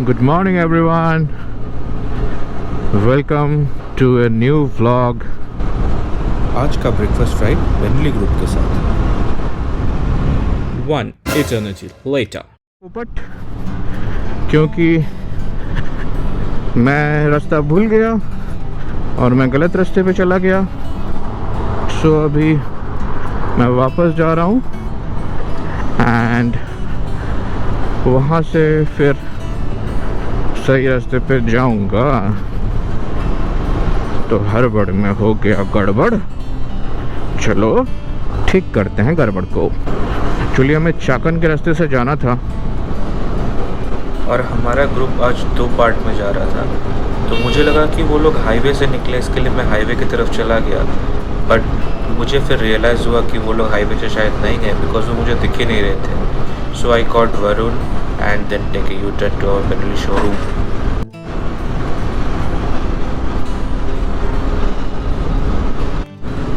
Good morning everyone. Welcome to a new vlog. आज का breakfast ride बेनली group के साथ। One eternity later. पोपट, क्योंकि मैं रास्ता भूल गया और मैं गलत रास्ते पे चला गया। सो अभी मैं वापस जा रहा हूँ एंड वहाँ से फिर सही रास्ते पे जाऊँगा। तो हड़बड़ में हो गया गड़बड़। चलो ठीक करते हैं गड़बड़ को। एक्चुअली हमें चाकन के रास्ते से जाना था और हमारा ग्रुप आज 2 पार्ट में जा रहा था। तो मुझे लगा कि वो लोग हाईवे से निकले, इसके लिए मैं हाईवे की तरफ चला गया। बट मुझे फिर रियलाइज़ हुआ कि वो लोग हाईवे से शायद नहीं गए, बिकॉज वो मुझे दिख ही नहीं रहे थे। So I called Varun and then take a U-turn to our Benelli showroom.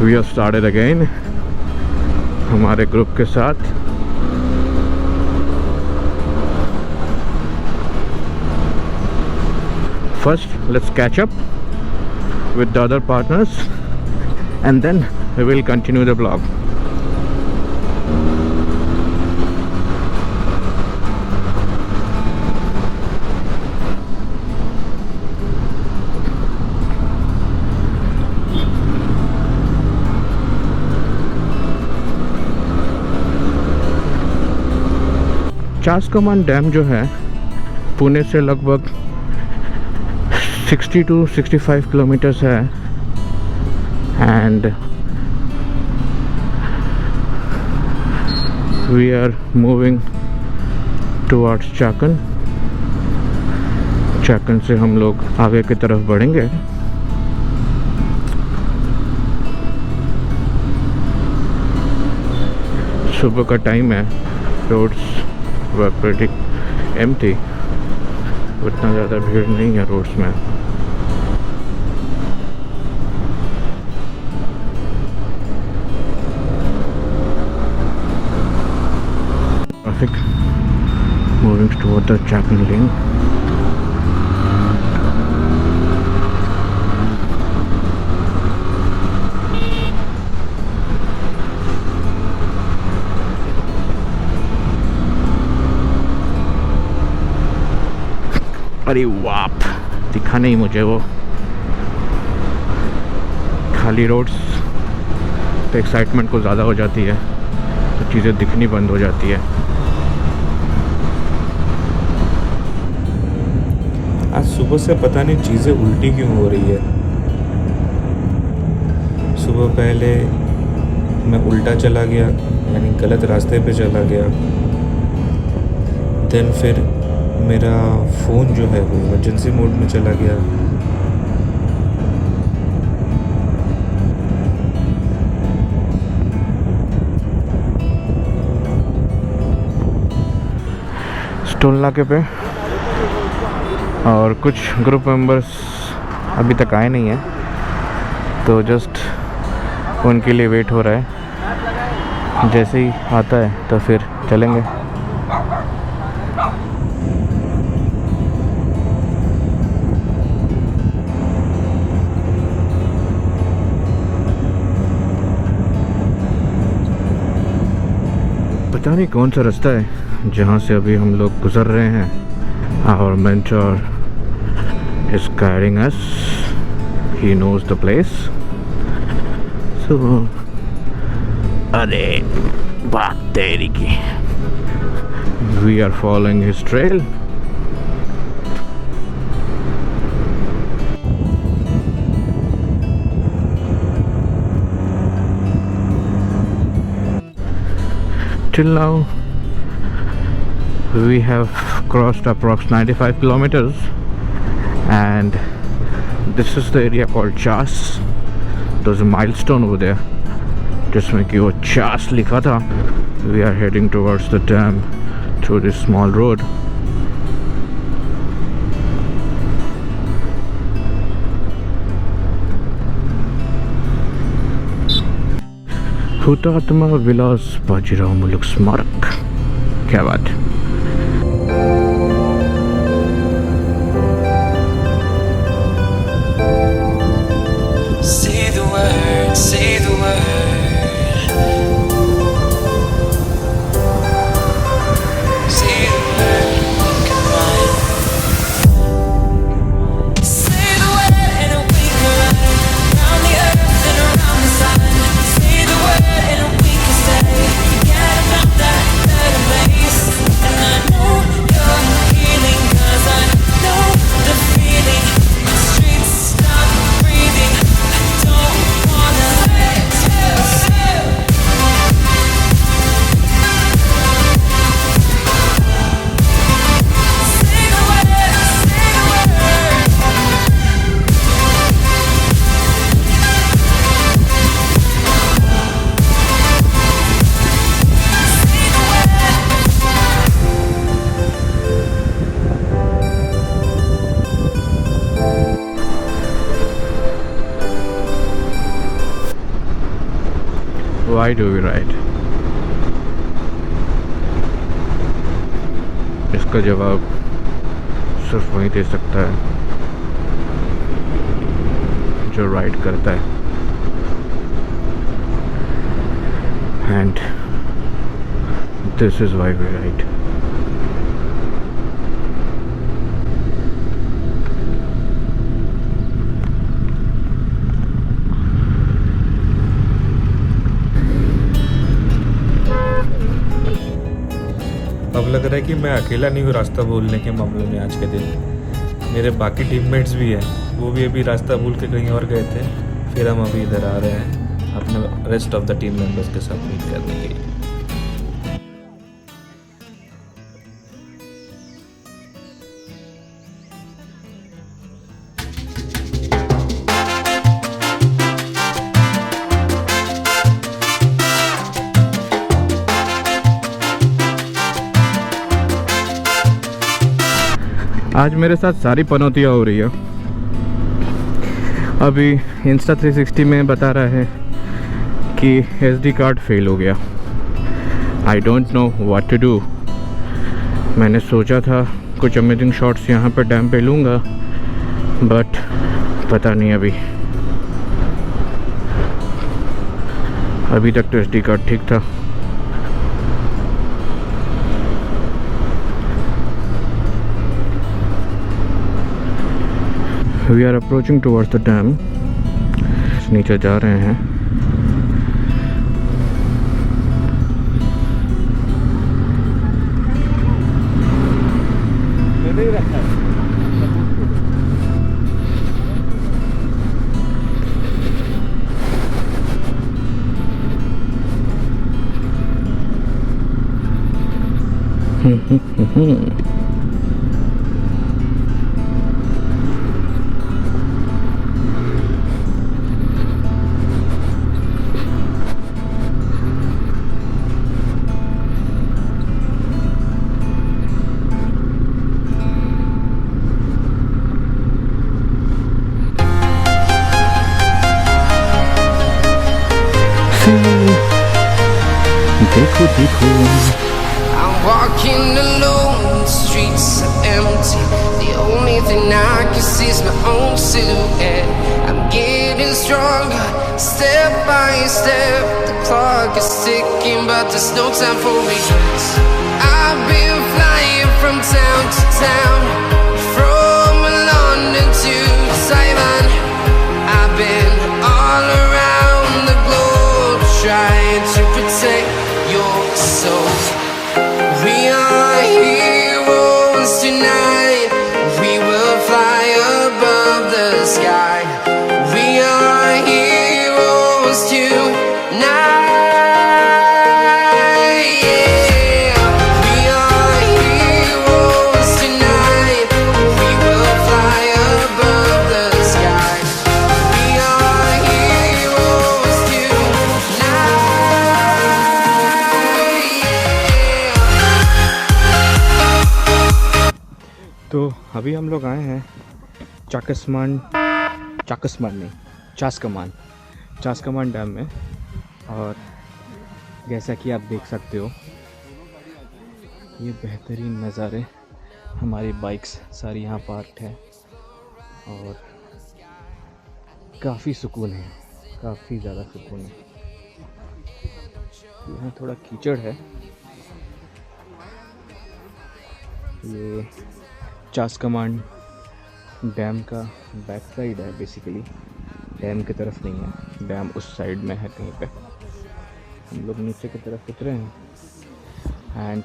We are started again हमारे ग्रुप के साथ। First let's catch up with the other partners and then we will continue the blog. Chaskaman dam जो है पुणे से लगभग 60 to 65 kilometres है and we are moving towards Chakan. Chakan से हम लोग आगे की तरफ बढ़ेंगे। सुबह का टाइम है, रोड्स were pretty empty. उतना ज़्यादा भीड़ नहीं है रोड्स में। Traffic moving toward the Chakan lane. अरे वाप, दिखा नहीं मुझे वो। खाली रोड्स पे एक्साइटमेंट को ज़्यादा हो जाती है तो चीज़ें दिखनी बंद हो जाती है। आज सुबह से पता नहीं चीज़ें उल्टी क्यों हो रही है। सुबह पहले मैं उल्टा चला गया, यानी गलत रास्ते पे चला गया। देन फिर मेरा फ़ोन जो है वो इमरजेंसी मोड में चला गया। टोल नाके पे और कुछ ग्रुप मेंबर्स अभी तक आए नहीं हैं, तो जस्ट उनके लिए वेट हो रहा है। जैसे ही आता है तो फिर चलेंगे। पता नहीं कौन सा रास्ता है जहाँ से अभी हम लोग गुजर रहे हैं। Our mentor is guiding us, he knows the place. So अरे बात तेरी की, we are following his trail. Till now we have crossed approximately 95 kilometers and this is the area called Chas. There's a milestone over there जिसमें कि वो Chas लिखा था। We are heading towards the dam through this small road. हुतात्मा विलास बाजीराव मुलुक स्मारक। क्या बात है। Say the word. Say the word. Come on. Say the word and we can run around the earth and around the sun. Say the word and we can stay together from that better place. And I know you're healing 'cause I know the feeling. My streets stop breathing. I don't wanna let you. Say the word, say the word. Why do we ride? इसका जवाब सिर्फ वही दे सकता है जो ride करता है. And this is why we ride. अब लग रहा है कि मैं अकेला नहीं हूँ रास्ता भूलने के मामले में आज के दिन. मेरे बाकी टीममेट्स भी हैं, वो भी अभी रास्ता भूल के कहीं और गए थे. फिर हम अभी इधर आ रहे हैं अपने rest of the team members के साथ मीट करने के लिए. आज मेरे साथ सारी पनौतियाँ हो रही है. अभी इंस्टा 360 में बता रहा है कि SD कार्ड फेल हो गया. I don't know what to do. मैंने सोचा था कुछ अमेजिंग शॉट्स यहाँ पर डैम पे लूँगा, बट पता नहीं. अभी तक तो SD कार्ड ठीक था. We are approaching towards the dam. नीचे जा रहे हैं. देखो देखो. I'm walking alone, the streets are empty. The only thing I can see is my own silhouette. I'm getting stronger, step by step. The clock is ticking, but there's no time for regrets. I've been flying from town to town, from London to Taiwan. I've been all around the globe, trying to protect your soul. We are heroes tonight. We will fly above the sky. We are heroes tonight. Yeah. We are heroes tonight. We will fly above the sky. We are heroes tonight. तो अभी हम लोग आए हैं चास्कमान dam में. और जैसा कि आप देख सकते हो, ये बेहतरीन नज़ारे. हमारी बाइक्स सारी यहाँ पार्क्ड है और काफ़ी सुकून है. काफ़ी ज़्यादा सुकून है। यहाँ थोड़ा कीचड़ है। ये चास्कमान डैम का बैक साइड है बेसिकली, डैम की तरफ नहीं है, डैम उस साइड में है कहीं पे। हम लोग नीचे की तरफ उतरे हैं एंड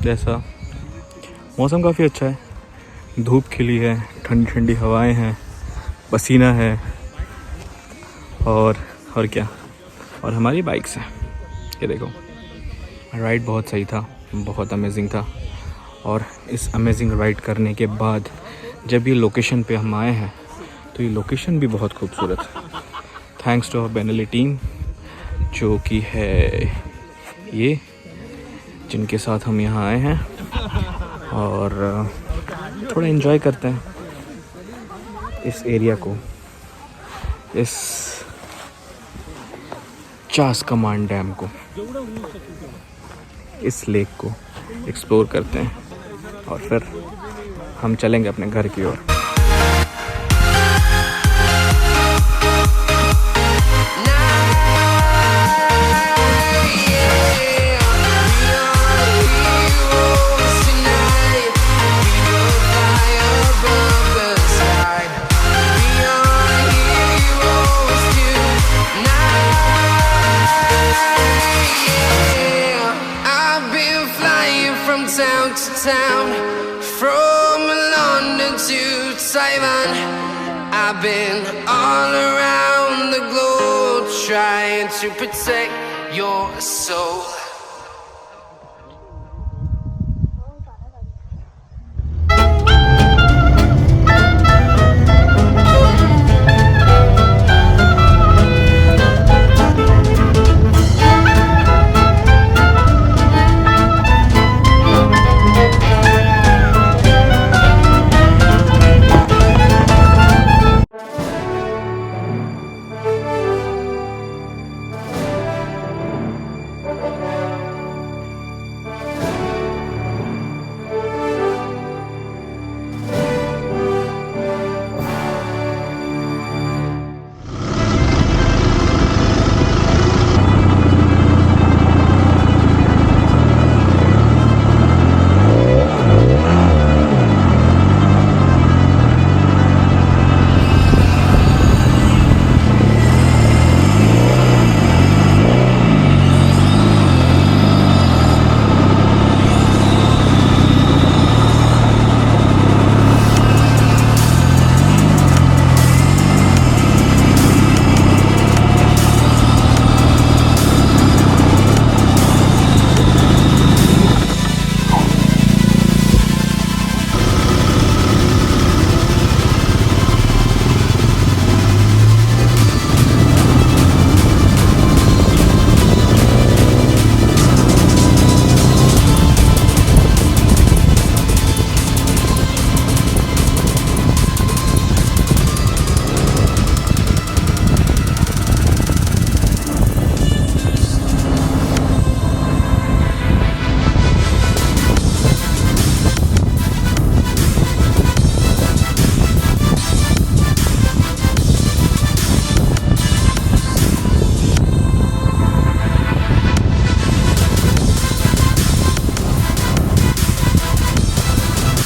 जैसा मौसम काफ़ी अच्छा है, धूप खिली है, ठंडी ठंडी हवाएं हैं, पसीना है और क्या, और हमारी बाइक्स हैं। ये देखो, राइड बहुत सही था, बहुत अमेजिंग था। और इस अमेजिंग राइड करने के बाद जब ये लोकेशन पे हम आए हैं तो ये लोकेशन भी बहुत खूबसूरत है। Thanks to our Benelli team जो कि है ये, जिनके साथ हम यहाँ आए हैं और थोड़ा एंजॉय करते हैं इस एरिया को, इस चास्कमान डैम को, इस लेक को एक्सप्लोर करते हैं और फिर हम चलेंगे अपने घर की ओर। Town, from London to Taiwan, I've been all around the globe trying to protect your soul.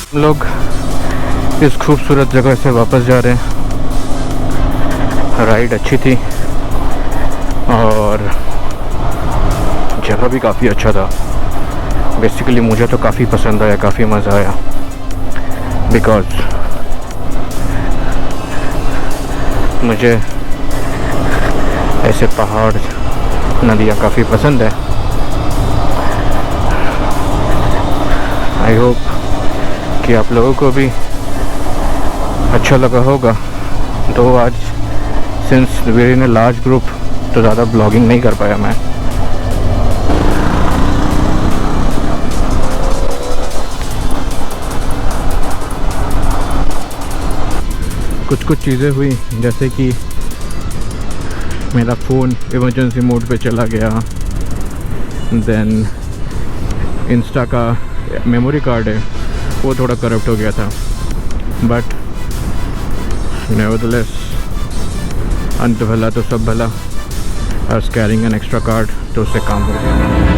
हम लोग इस खूबसूरत जगह से वापस जा रहे हैं। राइड अच्छी थी और जगह भी काफ़ी अच्छा था। बेसिकली मुझे तो काफ़ी पसंद आया, काफ़ी मज़ा आया, बिकॉज़ मुझे ऐसे पहाड़, नदियाँ काफ़ी पसंद है। आई होप कि आप लोगों को भी अच्छा लगा होगा। तो आज since we are in a large group तो ज़्यादा ब्लॉगिंग नहीं कर पाया मैं। कुछ चीज़ें हुई, जैसे कि मेरा फ़ोन इमरजेंसी मोड पे चला गया, देन इंस्टा का मेमोरी कार्ड है वो थोड़ा करप्ट हो गया था, बट नेवरदलेस अंत भला तो सब भला, और कैरिंग एन एक्स्ट्रा कार्ड तो उससे काम हो गया।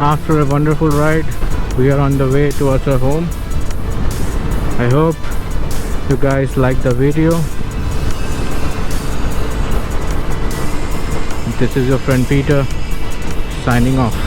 After a wonderful ride, we are on the way towards our home. I hope you guys like the video. This is your friend Peter signing off.